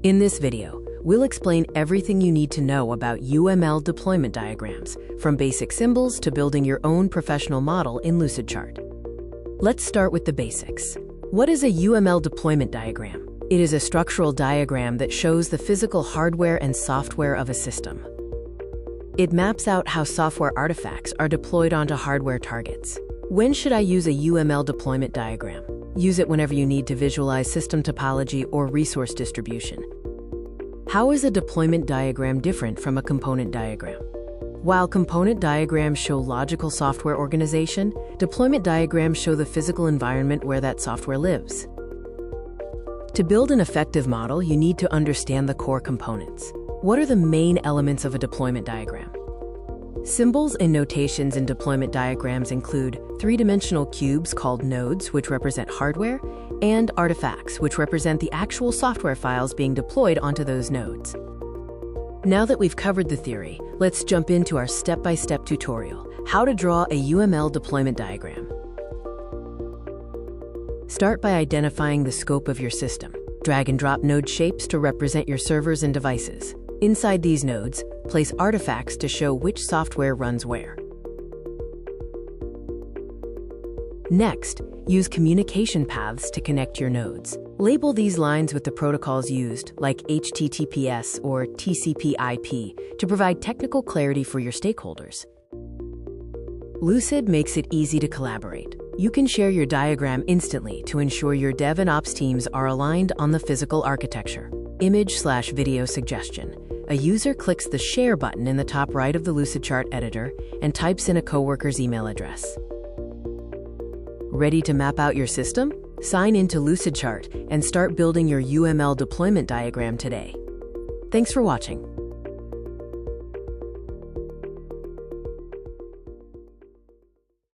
In this video, we'll explain everything you need to know about UML deployment diagrams, from basic symbols to building your own professional model in Lucidchart. Let's start with the basics. What is a UML deployment diagram? It is a structural diagram that shows the physical hardware and software of a system. It maps out how software artifacts are deployed onto hardware targets. When should I use a UML deployment diagram? Use it whenever you need to visualize system topology or resource distribution. How is a deployment diagram different from a component diagram? While component diagrams show logical software organization, deployment diagrams show the physical environment where that software lives. To build an effective model, you need to understand the core components. What are the main elements of a deployment diagram? Symbols and notations in deployment diagrams include three-dimensional cubes called nodes, which represent hardware, and artifacts, which represent the actual software files being deployed onto those nodes. Now that we've covered the theory, let's jump into our step-by-step tutorial, how to draw a UML deployment diagram. Start by identifying the scope of your system. Drag and drop node shapes to represent your servers and devices. Inside these nodes, place artifacts to show which software runs where. Next, use communication paths to connect your nodes. Label these lines with the protocols used, like HTTPS or TCP/IP, to provide technical clarity for your stakeholders. Lucid makes it easy to collaborate. You can share your diagram instantly to ensure your dev and ops teams are aligned on the physical architecture. Image/video suggestion. A user clicks the Share button in the top right of the Lucidchart editor and types in a coworker's email address. Ready to map out your system? Sign into Lucidchart and start building your UML deployment diagram today. Thanks for watching.